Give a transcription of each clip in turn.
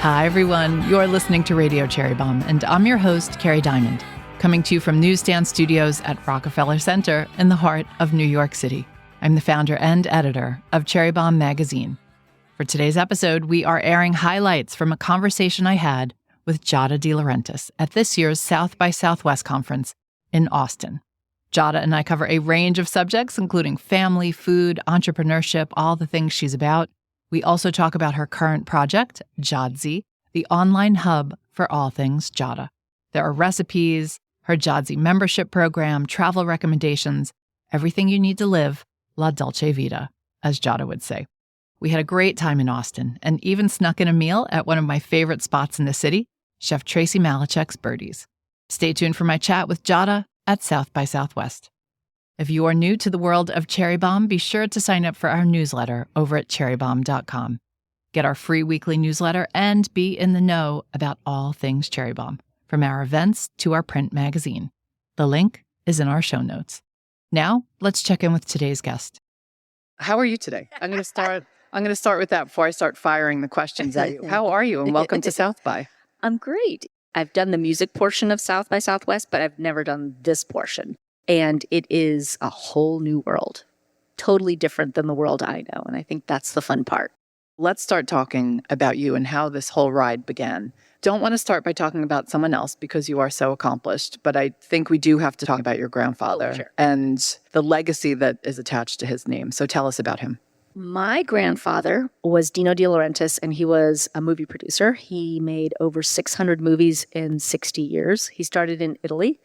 Hi, everyone. You're listening to Radio Cherry Bombe, and I'm your host, Kerry Diamond, coming to you from Newsstand Studios at Rockefeller Center in the heart of New York City. I'm the founder and editor of Cherry Bombe magazine. For today's episode, we are airing highlights from a conversation I had with Giada De Laurentiis at this year's South by Southwest conference in Austin. Giada and I cover a range of subjects, including family, food, entrepreneurship, all the things she's about. We also talk about her current project, Giadzy, the online hub for all things Giada. There are recipes, her Giadzy membership program, travel recommendations, everything you need to live La Dolce Vita, as Giada would say. We had a great time in Austin and even snuck in a meal at one of my favorite spots in the city, Chef Tracy Malachek's Birdies. Stay tuned for my chat with Giada at South by Southwest. If you are new to the world of Cherry Bombe, be sure to sign up for our newsletter over at cherrybombe.com. Get our free weekly newsletter and be in the know about all things Cherry Bombe, from our events to our print magazine. The link is in our show notes. Now, let's check in with today's guest. How are you today? I'm going to start with that before I start firing the questions at you. How are you, and welcome to South by? I'm great. I've done the music portion of South by Southwest, but I've never done this portion. And it is a whole new world, totally different than the world I know. And I think that's the fun part. Let's start talking about you and how this whole ride began. Don't want to start by talking about someone else because you are so accomplished, but I think we do have to talk about your grandfather and the legacy that is attached to his name. So tell us about him. My grandfather was Dino De Laurentiis, and he was a movie producer. He made over 600 movies in 60 years. He started in Italy,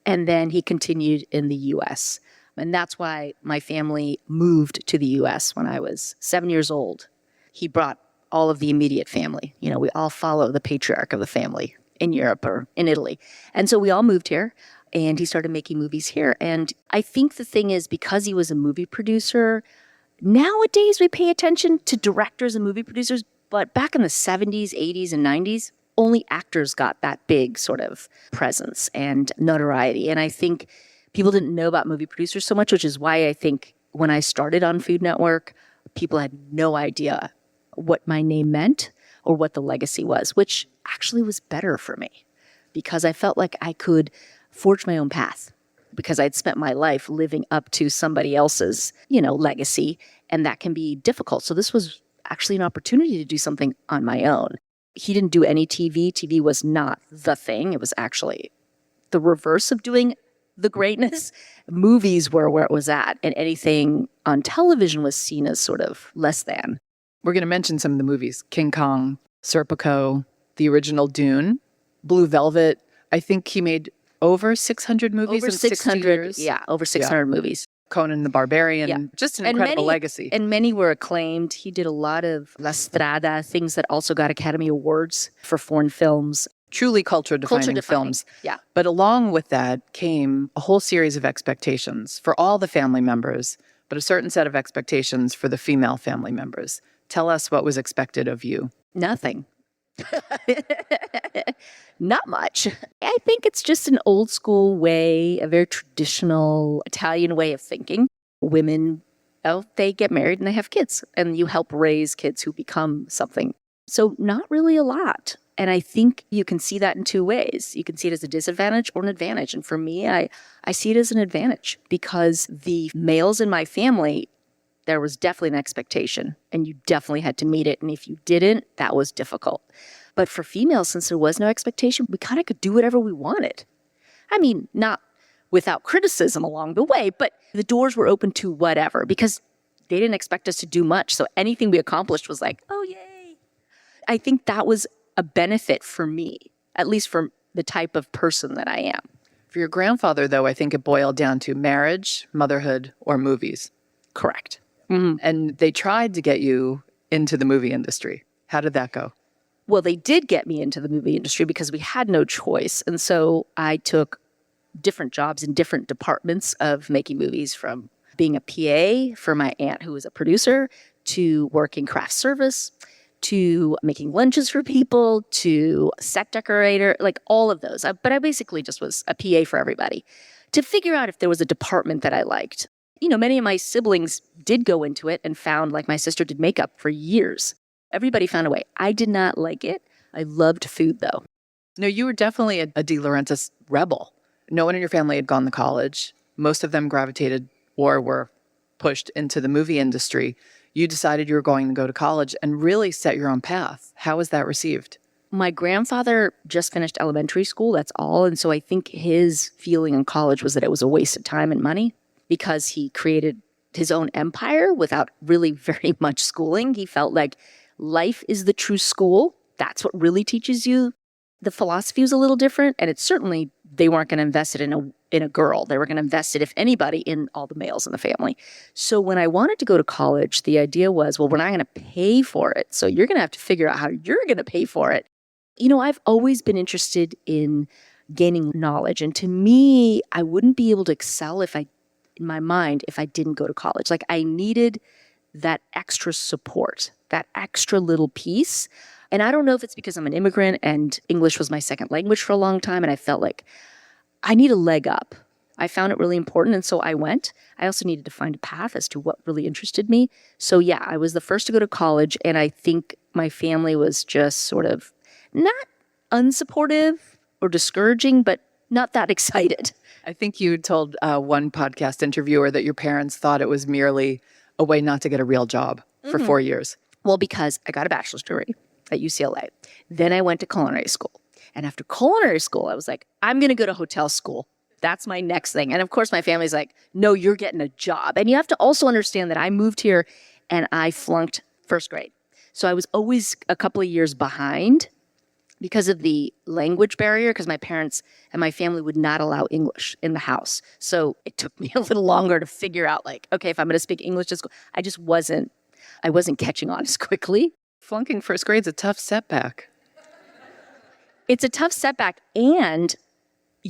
and then he continued in the U.S. And that's why my family moved to the U.S. when I was 7 years old. He brought all of the immediate family. You know, we all follow the patriarch of the family in Europe or in Italy. And so we all moved here, and he started making movies here. And I think the thing is, because he was a movie producer, nowadays we pay attention to directors and movie producers, but back in the 70s, 80s, and 90s, only actors got that big sort of presence and notoriety. And I think people didn't know about movie producers so much, which is why I think when I started on Food Network, people had no idea what my name meant or what the legacy was, which actually was better for me because I felt like I could forge my own path because I'd spent my life living up to somebody else's, legacy, and that can be difficult. So this was actually an opportunity to do something on my own. He didn't do any TV. TV was not the thing. It was actually the reverse of doing the greatness. Movies were where it was at, and anything on television was seen as sort of less than. We're going to mention some of the movies. King Kong, Serpico, the original Dune, Blue Velvet. I think he made over 600 movies in 60 years. Yeah, over 600 movies. Conan the Barbarian, just an incredible legacy. And many were acclaimed. He did a lot of La Strada, things that also got Academy Awards for foreign films. Truly culture-defining films. Yeah. But along with that came a whole series of expectations for all the family members, but a certain set of expectations for the female family members. Tell us what was expected of you. Nothing. Not much. I think it's just an old school way, a very traditional Italian way of thinking. Women, they get married and they have kids, and you help raise kids who become something. So not really a lot. And I think you can see that in two ways. You can see it as a disadvantage or an advantage. And for me, I see it as an advantage because the males in my family, there was definitely an expectation, and you definitely had to meet it. And if you didn't, that was difficult. But for females, since there was no expectation, we kind of could do whatever we wanted. I mean, not without criticism along the way, but the doors were open to whatever because they didn't expect us to do much. So anything we accomplished was like, oh, yay. I think that was a benefit for me, at least for the type of person that I am. For your grandfather, though, I think it boiled down to marriage, motherhood, or movies. Correct. Mm-hmm. And they tried to get you into the movie industry. How did that go? Well, they did get me into the movie industry because we had no choice. And so I took different jobs in different departments of making movies, from being a PA for my aunt who was a producer, to working craft service, to making lunches for people, to set decorator, like all of those. But I basically just was a PA for everybody to figure out if there was a department that I liked. Many of my siblings did go into it and found, like my sister did makeup for years. Everybody found a way. I did not like it. I loved food, though. No, you were definitely a De Laurentiis rebel. No one in your family had gone to college. Most of them gravitated or were pushed into the movie industry. You decided you were going to go to college and really set your own path. How was that received? My grandfather just finished elementary school, that's all. And so I think his feeling in college was that it was a waste of time and money because he created his own empire without really very much schooling. He felt like life is the true school. That's what really teaches you. The philosophy was a little different, and it's certainly they weren't going to invest it in a girl. They were going to invest it, if anybody, in all the males in the family. So when I wanted to go to college, the idea was, well, we're not going to pay for it. So you're going to have to figure out how you're going to pay for it. I've always been interested in gaining knowledge. And to me, I wouldn't be able to excel in my mind, if I didn't go to college. Like, I needed that extra support, that extra little piece. And I don't know if it's because I'm an immigrant and English was my second language for a long time. And I felt like I need a leg up. I found it really important. And so I went. I also needed to find a path as to what really interested me. So yeah, I was the first to go to college. And I think my family was just sort of not unsupportive or discouraging, but not that excited. I think you told one podcast interviewer that your parents thought it was merely a way not to get a real job for 4 years. Well, because I got a bachelor's degree at UCLA. Then I went to culinary school. And after culinary school, I was like, I'm going to go to hotel school. That's my next thing. And of course, my family's like, no, you're getting a job. And you have to also understand that I moved here and I flunked first grade. So I was always a couple of years behind because of the language barrier, because my parents and my family would not allow English in the house. So it took me a little longer to figure out, like, okay, if I'm going to speak English at school, I wasn't catching on as quickly. Flunking first grade's a tough setback. It's a tough setback. And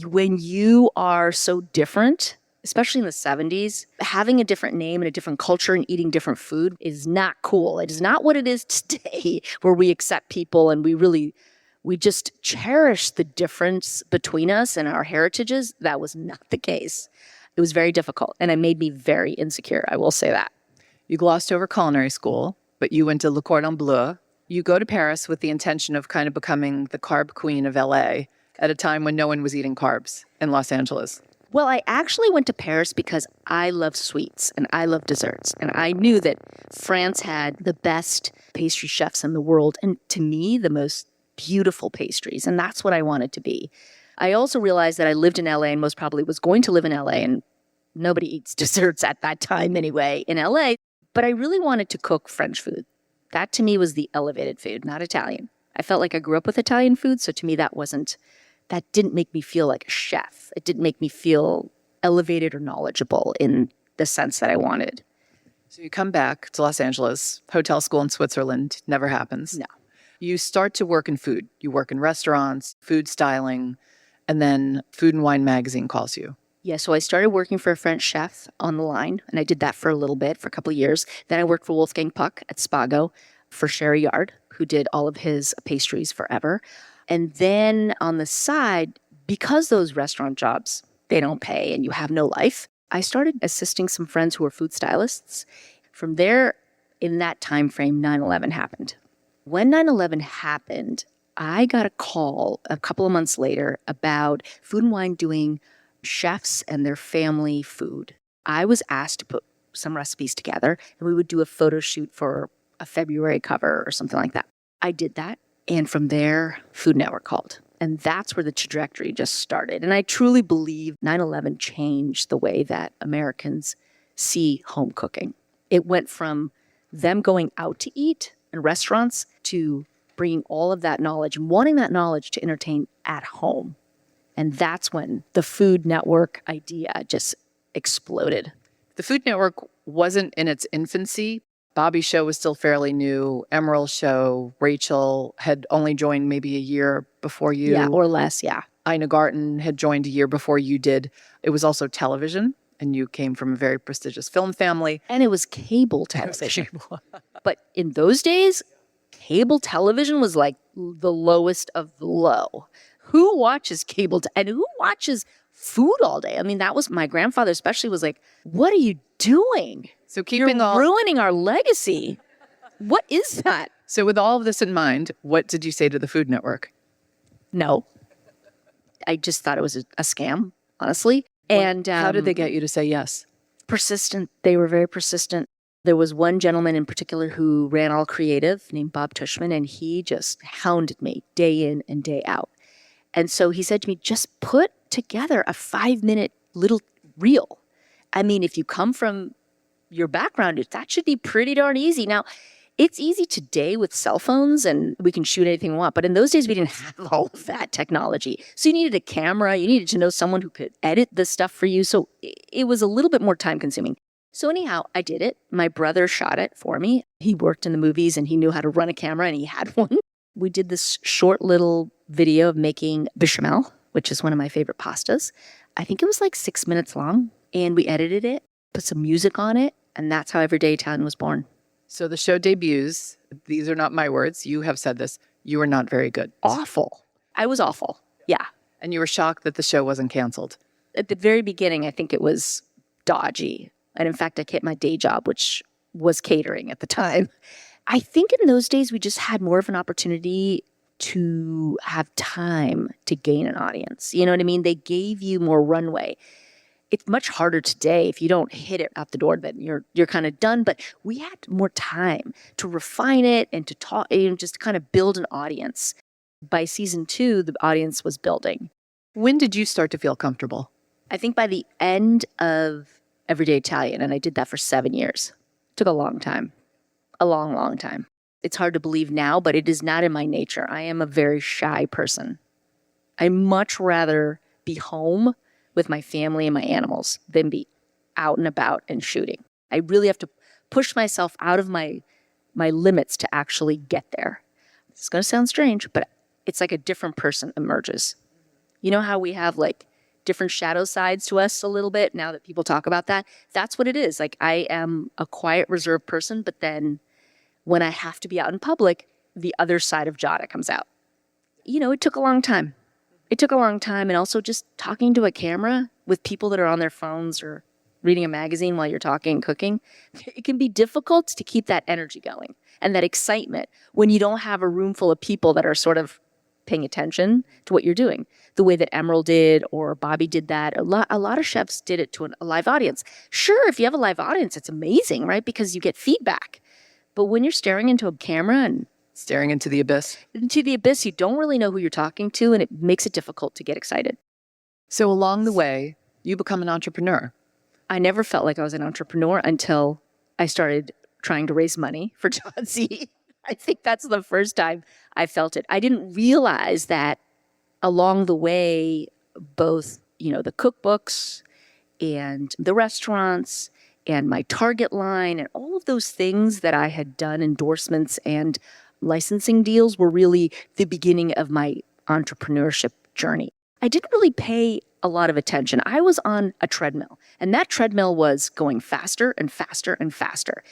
when you are so different, especially in the 70s, having a different name and a different culture and eating different food is not cool. It is not what it is today, where we accept people and we just cherish the difference between us and our heritages. That was not the case. It was very difficult, and it made me very insecure. I will say that. You glossed over culinary school, but you went to Le Cordon Bleu. You go to Paris with the intention of kind of becoming the carb queen of LA at a time when no one was eating carbs in Los Angeles. Well, I actually went to Paris because I love sweets and I love desserts. And I knew that France had the best pastry chefs in the world. And to me, the most beautiful pastries. And that's what I wanted to be. I also realized that I lived in LA and most probably was going to live in LA. And nobody eats desserts at that time anyway in LA. But I really wanted to cook French food. That to me was the elevated food, not Italian. I felt like I grew up with Italian food. So to me, that didn't make me feel like a chef. It didn't make me feel elevated or knowledgeable in the sense that I wanted. So you come back to Los Angeles, hotel school in Switzerland, never happens. No. You start to work in food. You work in restaurants, food styling, and then Food and Wine magazine calls you. Yeah, so I started working for a French chef on the line, and I did that for a little bit, for a couple of years. Then I worked for Wolfgang Puck at Spago for Sherry Yard, who did all of his pastries forever. And then on the side, because those restaurant jobs, they don't pay and you have no life, I started assisting some friends who were food stylists. From there, in that time frame, 9/11 happened. When 9/11 happened, I got a call a couple of months later about Food and Wine doing chefs and their family food. I was asked to put some recipes together, and we would do a photo shoot for a February cover or something like that. I did that. And from there, Food Network called. And that's where the trajectory just started. And I truly believe 9/11 changed the way that Americans see home cooking. It went from them going out to eat in restaurants to bringing all of that knowledge and wanting that knowledge to entertain at home. And that's when the Food Network idea just exploded. The Food Network wasn't in its infancy. Bobby's show was still fairly new. Emerald's show, Rachel had only joined maybe a year before you. Yeah, or less, yeah. Ina Garten had joined a year before you did. It was also television, and you came from a very prestigious film family. And it was cable television. But in those days, cable television was like the lowest of the low. Who watches cable and who watches food all day? I mean, that was my grandfather especially was like, what are you doing? So You're ruining our legacy. What is that? So with all of this in mind, what did you say to the Food Network? No. I just thought it was a scam, honestly. And how did they get you to say yes? Persistent. They were very persistent. There was one gentleman in particular who ran all creative named Bob Tushman, and he just hounded me day in and day out. And so he said to me, just put together a 5-minute little reel. I mean, if you come from your background, that should be pretty darn easy. Now, it's easy today with cell phones and we can shoot anything we want. But in those days, we didn't have all of that technology. So you needed a camera. You needed to know someone who could edit the stuff for you. So it was a little bit more time consuming. So anyhow, I did it. My brother shot it for me. He worked in the movies and he knew how to run a camera and he had one. We did this short little video of making bechamel, which is one of my favorite pastas. I think it was like 6 minutes long. And we edited it, put some music on it. And that's how Everyday Italian was born. So the show debuts. These are not my words. You have said this. You were not very good. Awful. I was awful. Yeah. And you were shocked that the show wasn't canceled. At the very beginning, I think it was dodgy. And in fact, I quit my day job, which was catering at the time. I think in those days, we just had more of an opportunity to have time to gain an audience. You know what I mean? They gave you more runway. It's much harder today. If you don't hit it out the door, then you're kind of done. But we had more time to refine it and to talk and just kind of build an audience. By season 2, the audience was building. When did you start to feel comfortable? I think by the end of Everyday Italian, and I did that for 7 years. It took a long time. A long, long time. It's hard to believe now, but it is not in my nature. I am a very shy person. I much rather be home with my family and my animals than be out and about and shooting. I really have to push myself out of my limits to actually get there. It's going to sound strange, but it's like a different person emerges. You know how we have like different shadow sides to us a little bit now that people talk about that? That's what it is. Like I am a quiet, reserved person, but then when I have to be out in public, the other side of Giada comes out. You know, it took a long time. It took a long time, and also just talking to a camera with people that are on their phones or reading a magazine while you're talking and cooking, it can be difficult to keep that energy going and that excitement when you don't have a room full of people that are sort of paying attention to what you're doing. The way that Emerald did or Bobby did that, a lot of chefs did it to a live audience. Sure, if you have a live audience, it's amazing, right? Because you get feedback. But when you're staring into a camera and staring into the abyss. Into the abyss, you don't really know who you're talking to, and it makes it difficult to get excited. So along the way, you become an entrepreneur. I never felt like I was an entrepreneur until I started trying to raise money for John Z. I think that's the first time I felt it. I didn't realize that along the way, both, you know, the cookbooks and the restaurants and my Target line and all of those things that I had done, endorsements and licensing deals, were really the beginning of my entrepreneurship journey. I didn't really pay a lot of attention. I was on a treadmill, and that treadmill was going faster and faster and faster.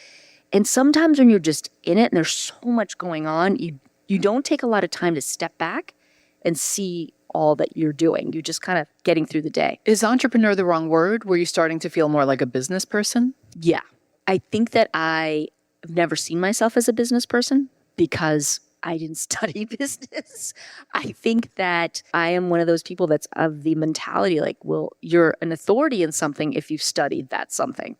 And sometimes when you're just in it and there's so much going on, you don't take a lot of time to step back and see all that you're doing. You're just kind of getting through the day. Is entrepreneur the wrong word? Were you starting to feel more like a business person? Yeah. I think that I have never seen myself as a business person because I didn't study business. I think that I am one of those people that's of the mentality like, well, you're an authority in something if you've studied that something.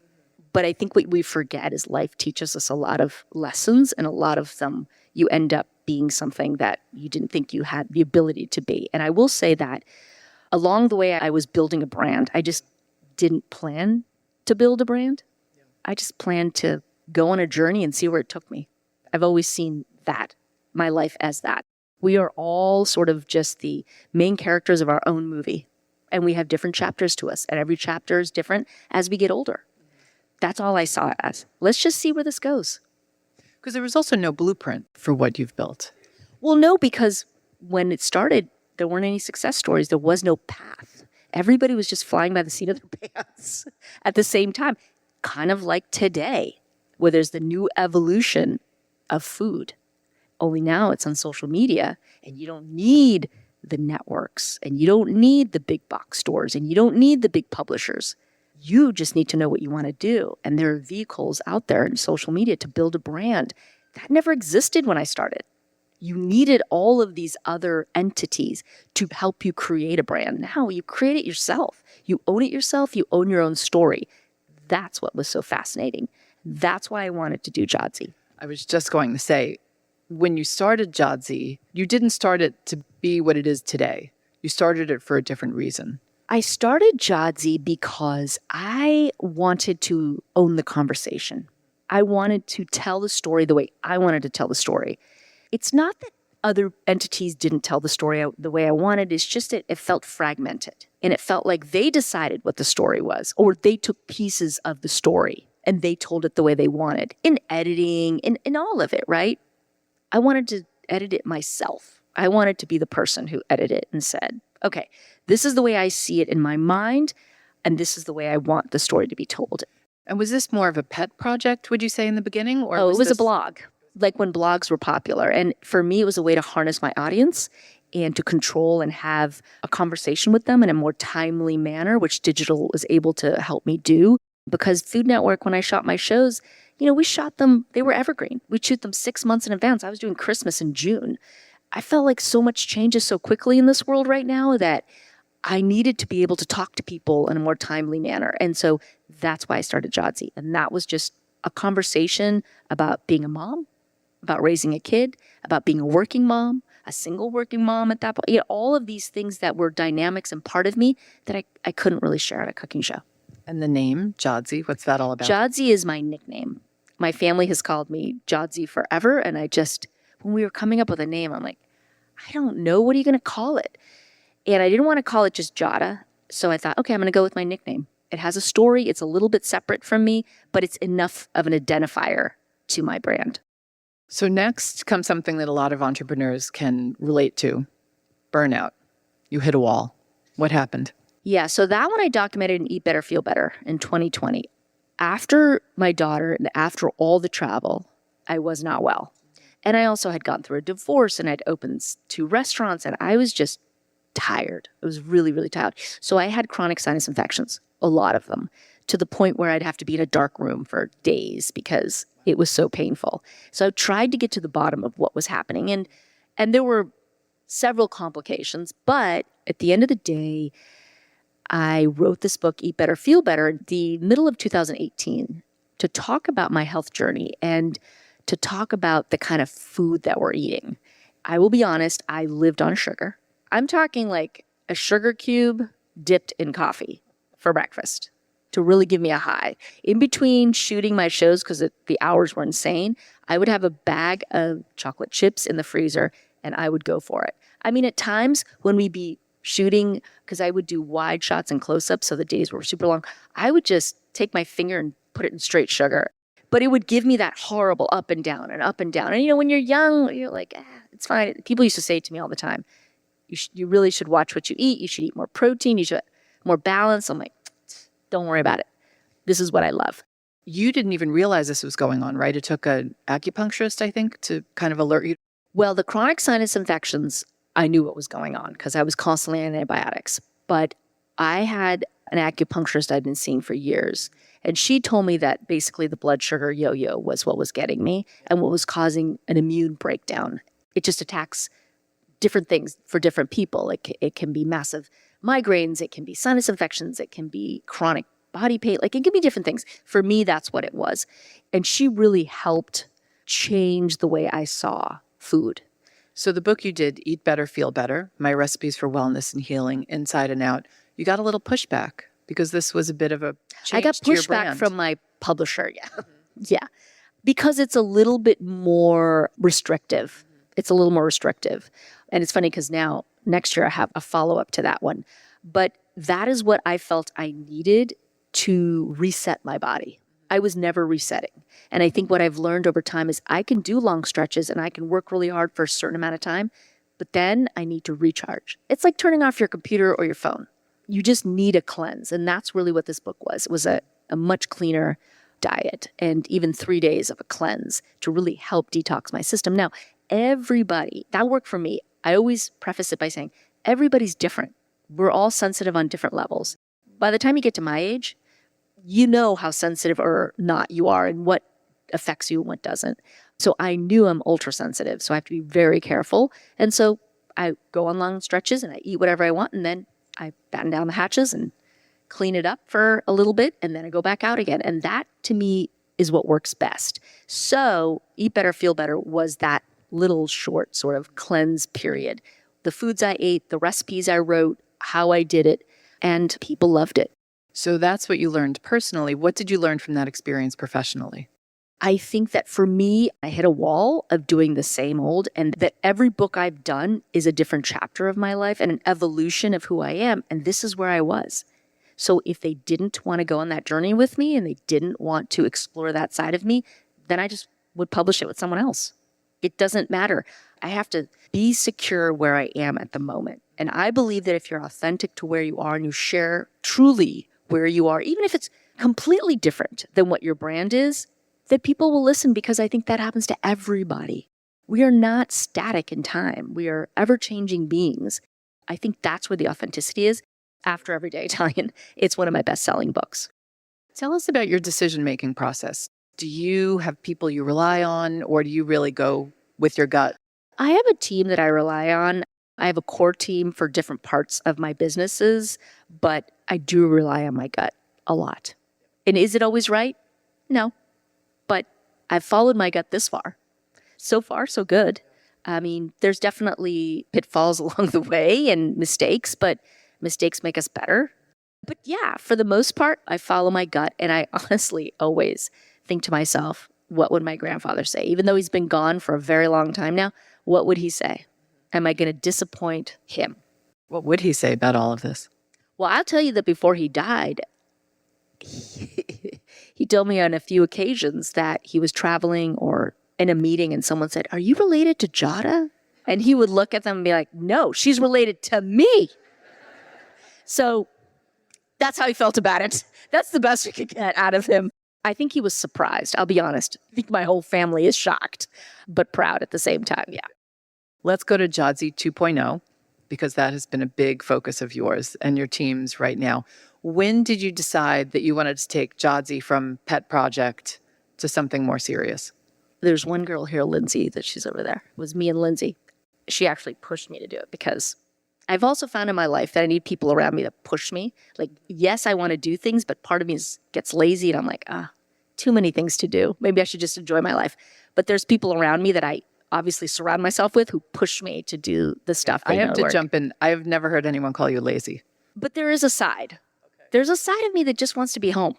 But I think what we forget is life teaches us a lot of lessons, and a lot of them you end up being something that you didn't think you had the ability to be. And I will say that along the way I was building a brand. I just didn't plan to build a brand. I just planned to go on a journey and see where it took me. I've always seen that, my life as that. We are all sort of just the main characters of our own movie, and we have different chapters to us, and every chapter is different as we get older. That's all I saw it as. Let's just see where this goes. Because there was also no blueprint for what you've built. Well, no, because when it started, there weren't any success stories. There was no path. Everybody was just flying by the seat of their pants at the same time, kind of like today, where there's the new evolution of food. Only now it's on social media, and you don't need the networks, and you don't need the big box stores, and you don't need the big publishers. You just need to know what you want to do. And there are vehicles out there in social media to build a brand. That never existed when I started. You needed all of these other entities to help you create a brand. Now you create it yourself. You own it yourself. You own your own story. That's what was so fascinating. That's why I wanted to do Jodzi. I was just going to say, when you started Jodzi, you didn't start it to be what it is today. You started it for a different reason. I started Jodzi because I wanted to own the conversation. I wanted to tell the story the way I wanted to tell the story. It's not that other entities didn't tell the story the way I wanted. It's just that it felt fragmented. And it felt like they decided what the story was, or they took pieces of the story and they told it the way they wanted in editing, in all of it, right? I wanted to edit it myself. I wanted to be the person who edited it and said, okay, this is the way I see it in my mind, and this is the way I want the story to be told. And was this more of a pet project, would you say, in the beginning? Or it was a blog, like when blogs were popular. And for me, it was a way to harness my audience and to control and have a conversation with them in a more timely manner, which digital was able to help me do. Because Food Network, when I shot my shows, we shot them, they were evergreen. We'd shoot them 6 months in advance. I was doing Christmas in June. I felt like so much changes so quickly in this world right now that I needed to be able to talk to people in a more timely manner. And so that's why I started Jodzi. And that was just a conversation about being a mom, about raising a kid, about being a working mom, a single working mom at that point. All of these things that were dynamics and part of me that I couldn't really share at a cooking show. And the name, Jodzi, what's that all about? Jodzi is my nickname. My family has called me Jodzi forever. And when we were coming up with a name, I'm like, I don't know. What are you going to call it? And I didn't want to call it just Giada. So I thought, okay, I'm going to go with my nickname. It has a story. It's a little bit separate from me, but it's enough of an identifier to my brand. So next comes something that a lot of entrepreneurs can relate to, burnout. You hit a wall. What happened? Yeah, so that one I documented in Eat Better, Feel Better in 2020. After my daughter and after all the travel, I was not well. And I also had gone through a divorce and I'd opened 2 restaurants and I was just tired. I was really, really tired. So I had chronic sinus infections, a lot of them, to the point where I'd have to be in a dark room for days because it was so painful. So I tried to get to the bottom of what was happening. And there were several complications, but at the end of the day, I wrote this book, Eat Better, Feel Better, in the middle of 2018 to talk about my health journey and to talk about the kind of food that we're eating. I will be honest, I lived on sugar. I'm talking like a sugar cube dipped in coffee for breakfast to really give me a high. In between shooting my shows, because the hours were insane, I would have a bag of chocolate chips in the freezer and I would go for it. I mean, at times when we'd be shooting, because I would do wide shots and close-ups, so the days were super long, I would just take my finger and put it in straight sugar. But it would give me that horrible up and down and up and down. And when you're young, you're like, it's fine. People used to say to me all the time, you really should watch what you eat. You should eat more protein. You should more balance. I'm like, don't worry about it. This is what I love. You didn't even realize this was going on, right? It took an acupuncturist, I think, to kind of alert you. Well, the chronic sinus infections, I knew what was going on because I was constantly on antibiotics. But I had an acupuncturist I'd been seeing for years. And she told me that basically the blood sugar yo-yo was what was getting me and what was causing an immune breakdown. It just attacks different things for different people. Like it can be massive migraines, it can be sinus infections, it can be chronic body pain. Like it can be different things. For me, that's what it was. And she really helped change the way I saw food. So the book you did, Eat Better, Feel Better, My Recipes for Wellness and Healing, Inside and Out, you got a little pushback because this was a bit of a change I got to your pushback brand. from my publisher, yeah. Yeah. Because it's a little bit more restrictive. It's a little more restrictive. And it's funny because now, next year, I have a follow-up to that one. But that is what I felt I needed to reset my body. I was never resetting. And I think what I've learned over time is I can do long stretches and I can work really hard for a certain amount of time, but then I need to recharge. It's like turning off your computer or your phone. You just need a cleanse. And that's really what this book was. It was a much cleaner diet and even 3 days of a cleanse to really help detox my system. Now, everybody, that worked for me. I always preface it by saying, everybody's different. We're all sensitive on different levels. By the time you get to my age, you know how sensitive or not you are and what affects you and what doesn't. So I knew I'm ultra sensitive. So I have to be very careful. And so I go on long stretches and I eat whatever I want. And then I batten down the hatches and clean it up for a little bit. And then I go back out again. And that to me is what works best. So Eat Better, Feel Better was that little short sort of cleanse period. The foods I ate, the recipes I wrote, how I did it, and people loved it. So that's what you learned personally. What did you learn from that experience professionally? I think that for me, I hit a wall of doing the same old, and that every book I've done is a different chapter of my life and an evolution of who I am. And this is where I was. So if they didn't want to go on that journey with me and they didn't want to explore that side of me, then I just would publish it with someone else. It doesn't matter. I have to be secure where I am at the moment. And I believe that if you're authentic to where you are and you share truly where you are, even if it's completely different than what your brand is, that people will listen, because I think that happens to everybody. We are not static in time. We are ever-changing beings. I think that's where the authenticity is. After Everyday Italian, it's one of my best-selling books. Tell us about your decision-making process. Do you have people you rely on, or do you really go with your gut? I have a team that I rely on. I have a core team for different parts of my businesses, but I do rely on my gut a lot. And is it always right? No. But I've followed my gut this far. So far, so good. I mean, there's definitely pitfalls along the way and mistakes, but mistakes make us better. But yeah, for the most part, I follow my gut. And I honestly always think to myself, what would my grandfather say? Even though he's been gone for a very long time now, what would he say? Am I going to disappoint him? What would he say about all of this? Well, I'll tell you that before he died, he told me on a few occasions that he was traveling or in a meeting and someone said, "Are you related to Giada?" And he would look at them and be like, "No, she's related to me." So that's how he felt about it. That's the best we could get out of him. I think he was surprised. I'll be honest. I think my whole family is shocked, but proud at the same time. Yeah. Let's go to Giada 2.0, because that has been a big focus of yours and your team's right now. When did you decide that you wanted to take Giada from pet project to something more serious? There's one girl here, Lindsay, that she's over there. It was me and Lindsay. She actually pushed me to do it, because I've also found in my life that I need people around me that push me. Like, yes, I want to do things, but part of me gets lazy and I'm like, too many things to do. Maybe I should just enjoy my life. But there's people around me that I obviously surround myself with who push me to do the stuff. I have to jump in. I've never heard anyone call you lazy. But there is a side. Okay. There's a side of me that just wants to be home.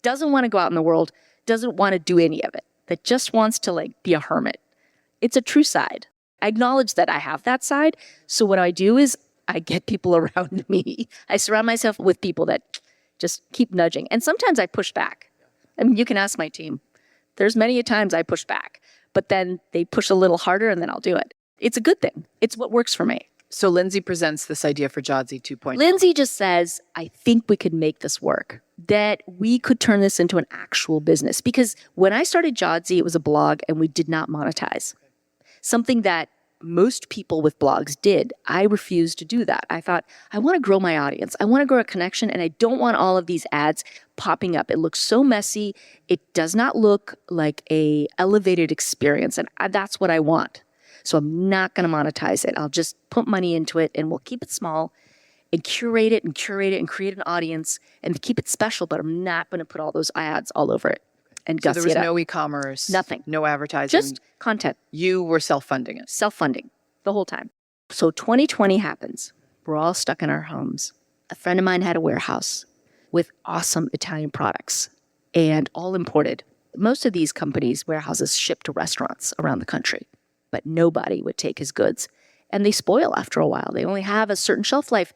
Doesn't want to go out in the world. Doesn't want to do any of it. That just wants to be a hermit. It's a true side. I acknowledge that I have that side. So what I do is I get people around me. I surround myself with people that just keep nudging. And sometimes I push back. I mean, you can ask my team. There's many a times I push back, but then they push a little harder and then I'll do it. It's a good thing. It's what works for me. So Lindsay presents this idea for Giada 2.0. Lindsay just says, I think we could make this work, that we could turn this into an actual business. Because when I started Giada, it was a blog and we did not monetize. Something that most people with blogs did. I refused to do that. I thought, I want to grow my audience. I want to grow a connection, and I don't want all of these ads popping up. It looks so messy. It does not look like a elevated experience, and that's what I want. So I'm not going to monetize it. I'll just put money into it, and we'll keep it small and curate it and create an audience and keep it special, but I'm not going to put all those ads all over it. And so there was no e-commerce, nothing, no advertising, just content. You were self-funding it. Self-funding the whole time. So 2020 happens. We're all stuck in our homes. A friend of mine had a warehouse with awesome Italian products and all imported. Most of these companies' warehouses ship to restaurants around the country, but nobody would take his goods. And they spoil after a while. They only have a certain shelf life.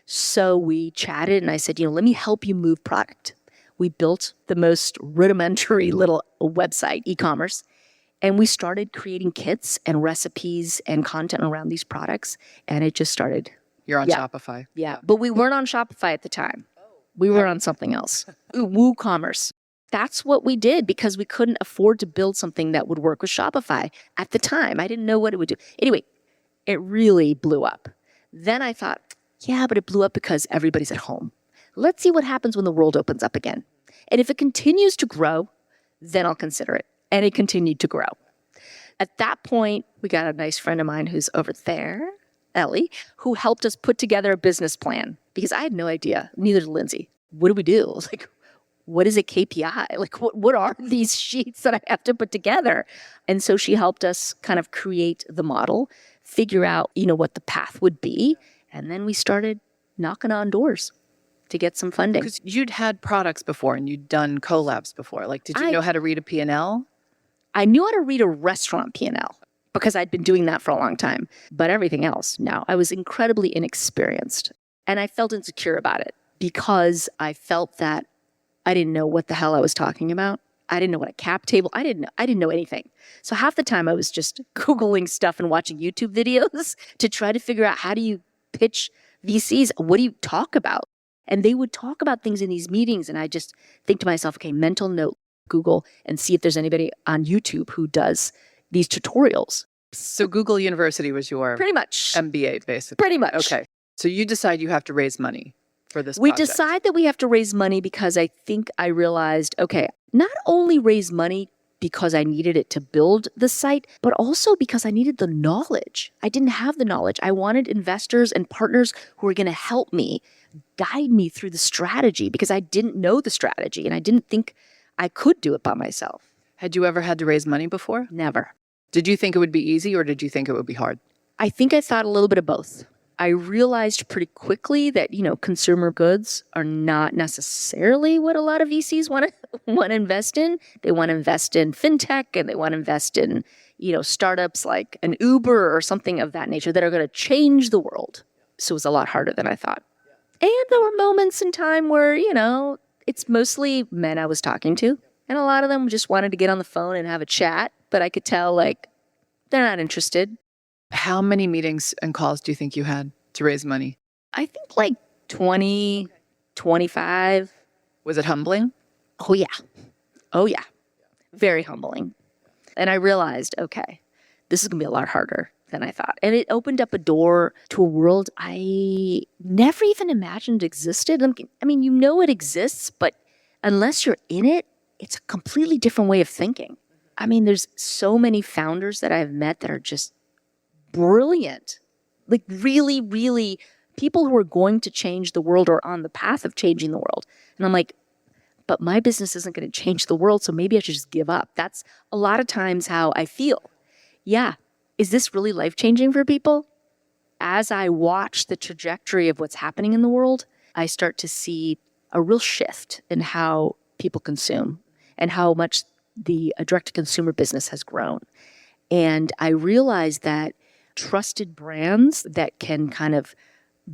So we chatted and I said, let me help you move product. We built the most rudimentary little website, e-commerce, and we started creating kits and recipes and content around these products, and it just started. You're on Shopify. Yeah, but we weren't on Shopify at the time. We were on something else. WooCommerce. That's what we did because we couldn't afford to build something that would work with Shopify at the time. I didn't know what it would do. Anyway, it really blew up. Then I thought, yeah, but it blew up because everybody's at home. Let's see what happens when the world opens up again. And if it continues to grow, then I'll consider it. And it continued to grow. At that point, we got a nice friend of mine who's over there, Ellie, who helped us put together a business plan because I had no idea. Neither did Lindsay. What do we do? Like, what is a KPI? Like, what are these sheets that I have to put together? And so she helped us kind of create the model, figure out, what the path would be. And then we started knocking on doors to get some funding. Because you'd had products before and you'd done collabs before. Like, did you know how to read a P&L? I knew how to read a restaurant P&L because I'd been doing that for a long time. But everything else, no. I was incredibly inexperienced. And I felt insecure about it because I felt that I didn't know what the hell I was talking about. I didn't know what a cap table, I didn't know anything. So half the time I was just Googling stuff and watching YouTube videos to try to figure out how do you pitch VCs? What do you talk about? And they would talk about things in these meetings. And I just think to myself, okay, mental note, Google and see if there's anybody on YouTube who does these tutorials. So Google University was your pretty much MBA, basically. Pretty much. Okay. So you decide you have to raise money for this We project. decide that we have to raise money because I think I realized, okay, not only raise money because I needed it to build the site, but also because I needed the knowledge. I didn't have the knowledge. I wanted investors and partners who were going to help me, guide me through the strategy because I didn't know the strategy and I didn't think I could do it by myself. Had you ever had to raise money before? Never. Did you think it would be easy or did you think it would be hard? I think I thought a little bit of both. I realized pretty quickly that, consumer goods are not necessarily what a lot of VCs want to invest in. They want to invest in fintech and they want to invest in, startups like an Uber or something of that nature that are going to change the world. So it was a lot harder than I thought. And there were moments in time where, it's mostly men I was talking to. And a lot of them just wanted to get on the phone and have a chat. But I could tell, they're not interested. How many meetings and calls do you think you had to raise money? I think 20, 25. Was it humbling? Oh, yeah. Very humbling. And I realized, okay, this is going to be a lot harder than I thought. And it opened up a door to a world I never even imagined existed. I mean, it exists, but unless you're in it, it's a completely different way of thinking. I mean, there's so many founders that I've met that are just brilliant. Really, really people who are going to change the world or on the path of changing the world. And I'm like, but my business isn't going to change the world, so maybe I should just give up. That's a lot of times how I feel. Yeah. Is this really life-changing for people? As I watch the trajectory of what's happening in the world, I start to see a real shift in how people consume and how much the direct-to-consumer business has grown. And I realize that trusted brands that can kind of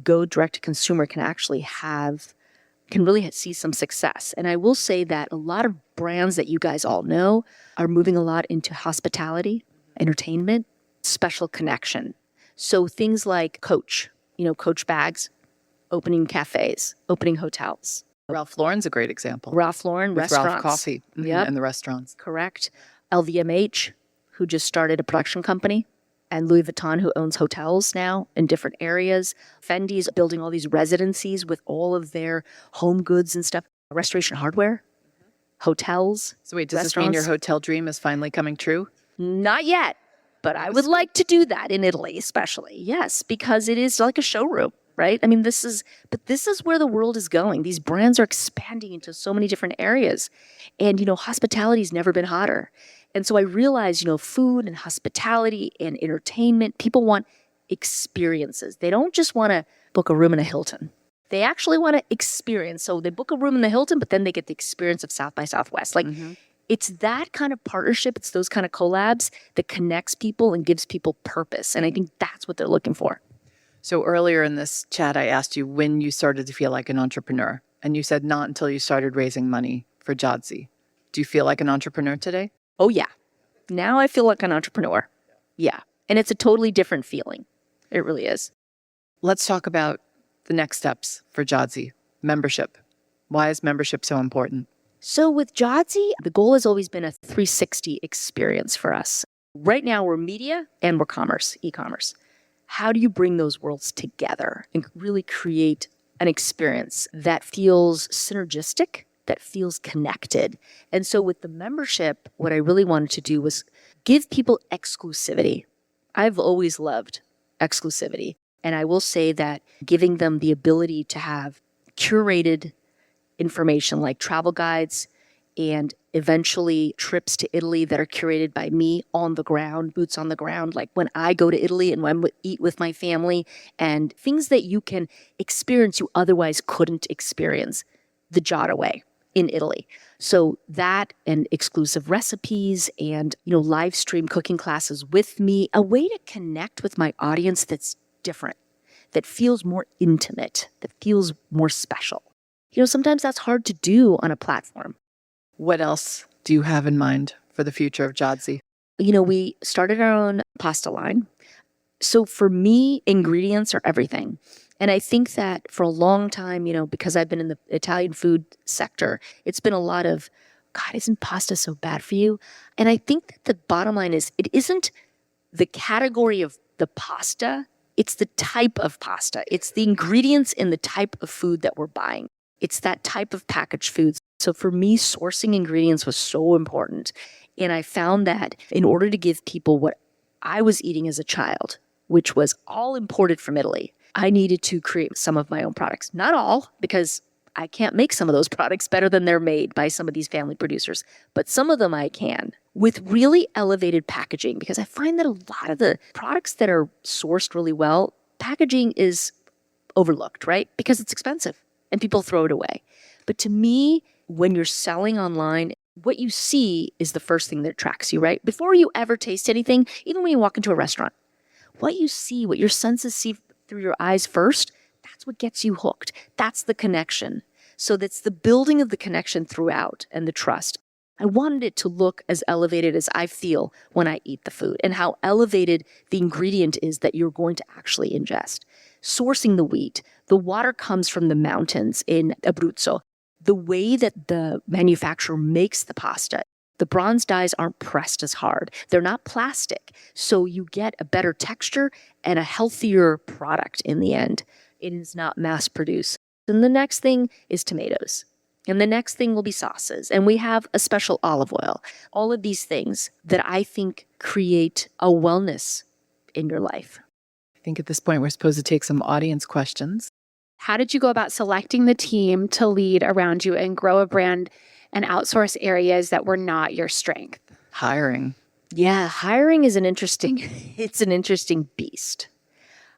go direct-to-consumer can really see some success. And I will say that a lot of brands that you guys all know are moving a lot into hospitality, entertainment, special connection. So things like Coach, Coach bags, opening cafes, opening hotels. Ralph Lauren's a great example. Ralph Lauren, with restaurants. Ralph Coffee and the restaurants. Correct. LVMH, who just started a production company. And Louis Vuitton, who owns hotels now in different areas. Fendi's building all these residencies with all of their home goods and stuff. Restoration Hardware, hotels. So wait, does this mean your hotel dream is finally coming true? Not yet, but I would like to do that in Italy, especially. Yes, because it is like a showroom, right? I mean, this is where the world is going. These brands are expanding into so many different areas. And, hospitality's never been hotter. And so I realized, food and hospitality and entertainment, people want experiences. They don't just want to book a room in a Hilton. They actually want to experience. So they book a room in the Hilton, but then they get the experience of South by Southwest. It's that kind of partnership. It's those kind of collabs that connects people and gives people purpose. And I think that's what they're looking for. So earlier in this chat, I asked you when you started to feel like an entrepreneur. And you said not until you started raising money for Giada. Do you feel like an entrepreneur today? Oh, yeah. Now I feel like an entrepreneur. Yeah. And it's a totally different feeling. It really is. Let's talk about the next steps for Giada. Membership. Why is membership so important? So with Giada, the goal has always been a 360 experience for us. Right now, we're media and we're commerce, e-commerce. How do you bring those worlds together and really create an experience that feels synergistic, that feels connected? And so with the membership, what I really wanted to do was give people exclusivity. I've always loved exclusivity. And I will say that giving them the ability to have curated information like travel guides and eventually trips to Italy that are curated by me on the ground, boots on the ground, like when I go to Italy and when I eat with my family, and things that you can experience you otherwise couldn't experience the Giada way in Italy. So that and exclusive recipes and, live stream cooking classes with me, a way to connect with my audience that's different, that feels more intimate, that feels more special. Sometimes that's hard to do on a platform. What else do you have in mind for the future of Giada? We started our own pasta line. So for me, ingredients are everything. And I think that for a long time, because I've been in the Italian food sector, it's been a lot of, God, isn't pasta so bad for you? And I think that the bottom line is it isn't the category of the pasta, it's the type of pasta. It's the ingredients in the type of food that we're buying. It's that type of packaged foods. So for me, sourcing ingredients was so important. And I found that in order to give people what I was eating as a child, which was all imported from Italy, I needed to create some of my own products. Not all, because I can't make some of those products better than they're made by some of these family producers, but some of them I can with really elevated packaging, because I find that a lot of the products that are sourced really well, packaging is overlooked, right? Because it's expensive and people throw it away. But to me, when you're selling online, what you see is the first thing that attracts you, right? Before you ever taste anything, even when you walk into a restaurant, what you see, what your senses see through your eyes first, that's what gets you hooked. That's the connection. So that's the building of the connection throughout and the trust. I wanted it to look as elevated as I feel when I eat the food and how elevated the ingredient is that you're going to actually ingest. Sourcing the wheat, the water comes from the mountains in Abruzzo. The way that the manufacturer makes the pasta, the bronze dyes aren't pressed as hard. They're not plastic. So you get a better texture and a healthier product in the end. It is not mass produced. And the next thing is tomatoes. And the next thing will be sauces. And we have a special olive oil. All of these things that I think create a wellness in your life. I think at this point we're supposed to take some audience questions. How did you go about selecting the team to lead around you and grow a brand and outsource areas that were not your strength? Hiring. Yeah, hiring is an interesting beast.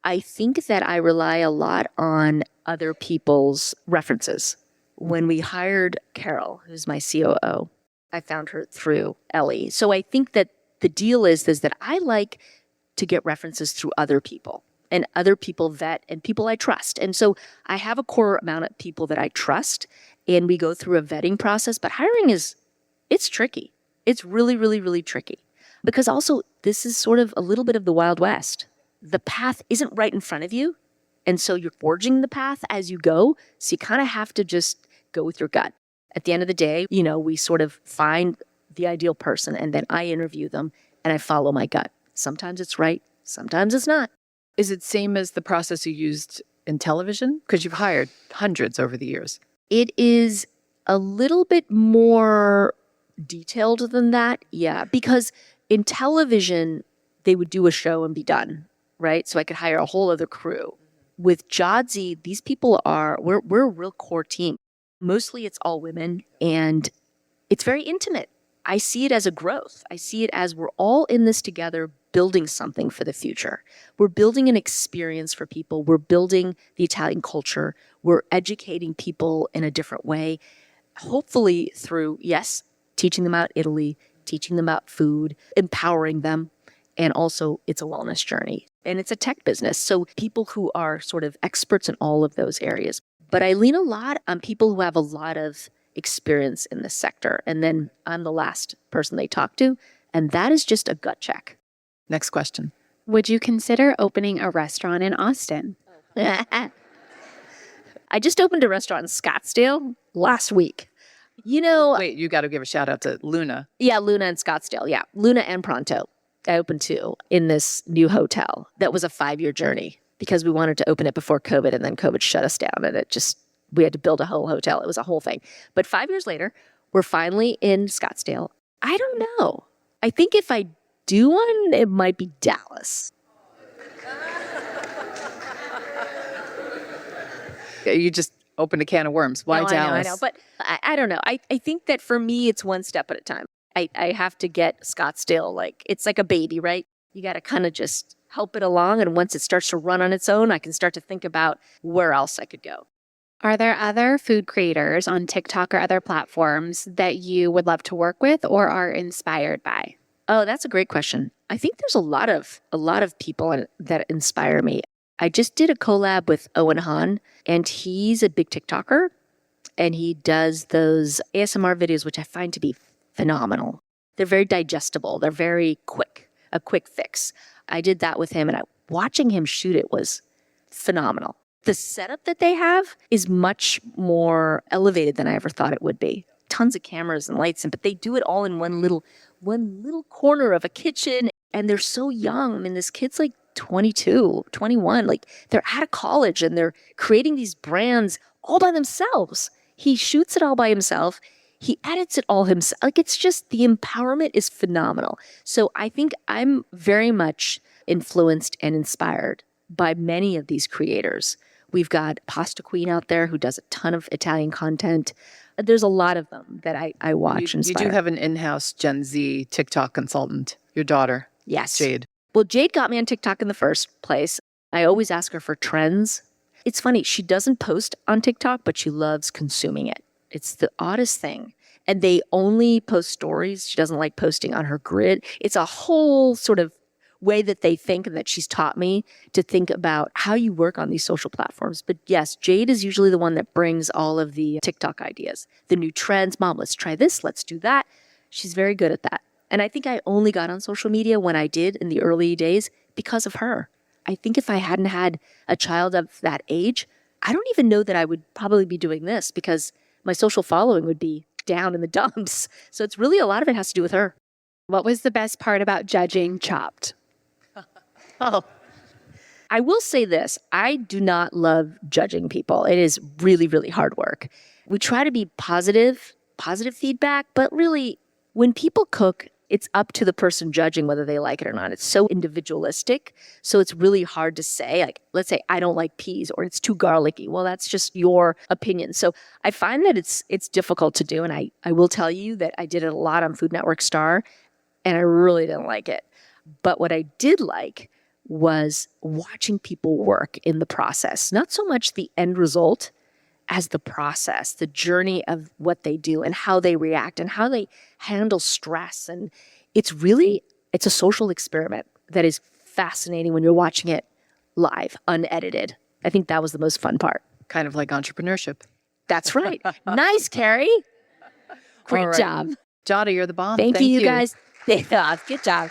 I think that I rely a lot on other people's references. When we hired Carol, who's my COO, I found her through Ellie. So I think that the deal is that I like to get references through other people. And other people vet and people I trust. And so I have a core amount of people that I trust and we go through a vetting process. But hiring it's tricky. It's really, really, really tricky. Because also this is sort of a little bit of the Wild West. The path isn't right in front of you. And so you're forging the path as you go. So you kind of have to just go with your gut. At the end of the day, we sort of find the ideal person and then I interview them and I follow my gut. Sometimes it's right. Sometimes it's not. Is it same as the process you used in television? Because you've hired hundreds over the years. It is a little bit more detailed than that, yeah. Because in television, they would do a show and be done, right? So I could hire a whole other crew. With Giada, these people we're a real core team. Mostly it's all women and it's very intimate. I see it as a growth. I see it as we're all in this together, building something for the future. We're building an experience for people. We're building the Italian culture. We're educating people in a different way, hopefully through, yes, teaching them about Italy, teaching them about food, empowering them. And also it's a wellness journey and it's a tech business. So people who are sort of experts in all of those areas. But I lean a lot on people who have a lot of experience in this sector. And then I'm the last person they talk to. And that is just a gut check. Next question. Would you consider opening a restaurant in Austin? I just opened a restaurant in Scottsdale last week. Wait, you got to give a shout out to Luna. Yeah, Luna and Scottsdale. Yeah, Luna and Pronto. I opened two in this new hotel. That was a 5-year journey because we wanted to open it before COVID and then COVID shut us down and we had to build a whole hotel. It was a whole thing. But 5 years later, we're finally in Scottsdale. I don't know. I think if I do one, it might be Dallas. You just opened a can of worms. Why No, Dallas? I know. But I don't know. I think that for me, it's one step at a time. I have to get Scottsdale, like, it's like a baby, right? You got to kind of just help it along. And once it starts to run on its own, I can start to think about where else I could go. Are there other food creators on TikTok or other platforms that you would love to work with or are inspired by? Oh, that's a great question. I think there's a lot of people that inspire me. I just did a collab with Owen Han, and he's a big TikToker, and he does those ASMR videos, which I find to be phenomenal. They're very digestible. They're very quick, a quick fix. I did that with him, and watching him shoot it was phenomenal. The setup that they have is much more elevated than I ever thought it would be. Tons of cameras and lights, but they do it all in one little corner of a kitchen, and they're so young. I mean, this kid's like 22, 21, like they're out of college and they're creating these brands all by themselves. He shoots it all by himself. He edits it all himself. Like, it's just, the empowerment is phenomenal. So I think I'm very much influenced and inspired by many of these creators. We've got Pasta Queen out there who does a ton of Italian content. There's a lot of them that I watch and inspire. You do have an in-house Gen Z TikTok consultant, your daughter. Yes. Jade. Well, Jade got me on TikTok in the first place. I always ask her for trends. It's funny, she doesn't post on TikTok, but she loves consuming it. It's the oddest thing. And they only post stories. She doesn't like posting on her grid. It's a whole sort of way that they think, and that she's taught me to think about how you work on these social platforms. But yes, Jade is usually the one that brings all of the TikTok ideas, the new trends. Mom, let's try this. Let's do that. She's very good at that. And I think I only got on social media when I did in the early days because of her. I think if I hadn't had a child of that age, I don't even know that I would probably be doing this, because my social following would be down in the dumps. So it's really, a lot of it has to do with her. What was the best part about judging Chopped? Oh, I will say this. I do not love judging people. It is really, really hard work. We try to be positive feedback, but really, when people cook, it's up to the person judging whether they like it or not. It's so individualistic. So it's really hard to say, like, let's say I don't like peas or it's too garlicky. Well, that's just your opinion. So I find that it's difficult to do. And I will tell you that I did it a lot on Food Network Star, and I really didn't like it. But what I did like was watching people work in the process, not so much the end result as the process, the journey of what they do and how they react and how they handle stress. And it's a social experiment that is fascinating when you're watching it live, unedited. I think that was the most fun part. Kind of like entrepreneurship. That's right. Nice, Kerry. Great right. job. Giada, you're the bomb. Thank you, guys. Good job.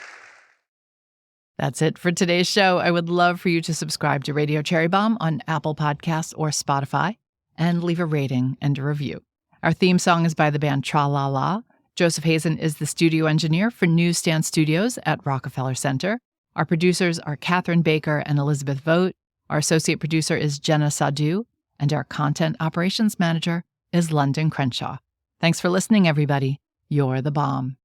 That's it for today's show. I would love for you to subscribe to Radio Cherry Bomb on Apple Podcasts or Spotify, and leave a rating and a review. Our theme song is by the band Tra La La. Joseph Hazen is the studio engineer for Newsstand Studios at Rockefeller Center. Our producers are Catherine Baker and Elizabeth Vogt. Our associate producer is Jenna Sadhu. And our content operations manager is Londyn Crenshaw. Thanks for listening, everybody. You're the bomb.